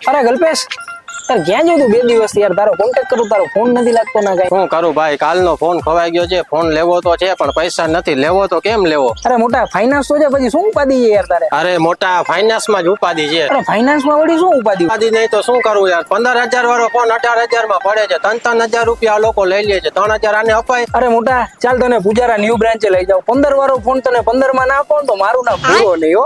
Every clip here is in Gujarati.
અરે કલ્પેશ યાર ક્યાં જો તું 2 દિવસ યાર તારો કોન્ટેક્ટ કરું તારો ફોન નથી લાગતો ના કઈ. શું કરું ભાઈ, કાલનો ફોન ખવાઈ ગયો છે. ફોન લેવો તો છે પણ પૈસા નથી. લેવો તો કેમ લેવો? અરે મોટા ફાઇનાન્સ તો છે, પછી શું ઉપાધિ છે યાર તારે? અરે મોટા ફાઇનાન્સ માં જ ઉપાધિ છે. અરે ફાઇનાન્સ માં વળી શું ઉપાધિ? ઉપાધિ નહીં તો શું કરવું યાર? 15,000 વાળો ફોન 18,000 માં પડે છે. 3,000 રૂપિયા આ લોકો લઈ લે છે. 3,000 આને અપાય? અરે મોટા ચાલ તને પૂજારા ન્યુ બ્રાન્ચે લઈ જાવ. 15 વાળો ફોન તને 15 માં ના આપો ને તો મારું નામ ભૂરો નહીં હો.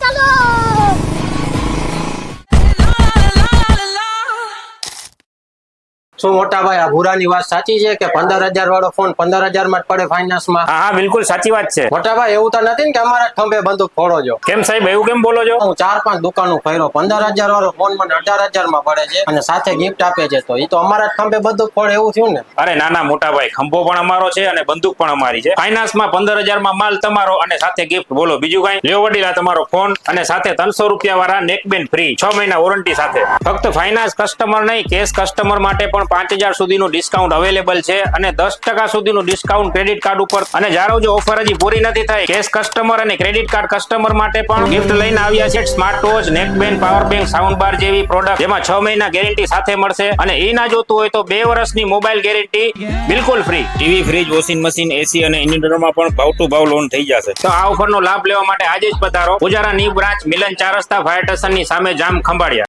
શું મોટા ભાઈ આ ભૂરાની વાત સાચી છે કે 15,000 વાળો ફોન 15,000 માં જ પડે ફાઇનાન્સ માં? હા બિલકુલ સાચી વાત છે. મોટા ભાઈ એવું તો નથી ને કે અમારા ખંભે બંદૂક ફોડો છો? કેમ સાહેબ એવું કેમ બોલો છો? હું 4-5 દુકાનો ફર્યો, 15,000 વાળો ફોન મને 18,000 માં પડે છે અને સાથે ગિફ્ટ આપે છે, તો એ તો અમારા જ ખંભે બંદૂક ફોડે એવું થયું ને? અરે ના ના મોટા ભાઈ, ખંભો પણ અમારો છે અને બંદૂક પણ અમારી છે. ફાઇનાન્સ માં 15,000 માં માલ તમારો અને સાથે ગિફ્ટ. બોલો બીજું કઈ? લ્યો વડીલા તમારો ફોન અને સાથે 300 રૂપિયા વાળા નેકબેન્ડ ફ્રી 6 મહિના વોરંટી સાથે. ફક્ત ફાઇનાન્સ કસ્ટમર નહીં, કેશ કસ્ટમર માટે પણ 5,000 સુધીનું ડિસ્કાઉન્ટ અવેલેબલ છે અને 10% સુધીનું ડિસ્કાઉન્ટ ક્રેડિટ કાર્ડ ઉપર. અને જાળવજો ઓફર હજી પૂરી નથી થઈ. કેશ કસ્ટમર અને ક્રેડિટ કાર્ડ કસ્ટમર માટે પણ ગિફ્ટ લઈને આવ્યા છે smart watch, neckband, power bank, sound બાર જેવી પ્રોડક્ટ, જેમાં 6 મહિના ગેરંટી સાથે મળશે. અને એ ના જોતું હોય તો 2 વર્ષની મોબાઈલ ગેરંટી બિલકુલ free. TV, fridge, washing machine, AC અને ઇન્વર્ટરમાં પણ ભાવ ટુ ભાવ લોન થઈ જશે. તો આ ઓફરનો લાભ લેવા માટે આજે જ પધારો પૂજારા ન્યુ બ્રાન્ચ, મિલન 4 રસ્તા, ફાયર સ્ટેશનની સામે, જામ ખંભાળિયા.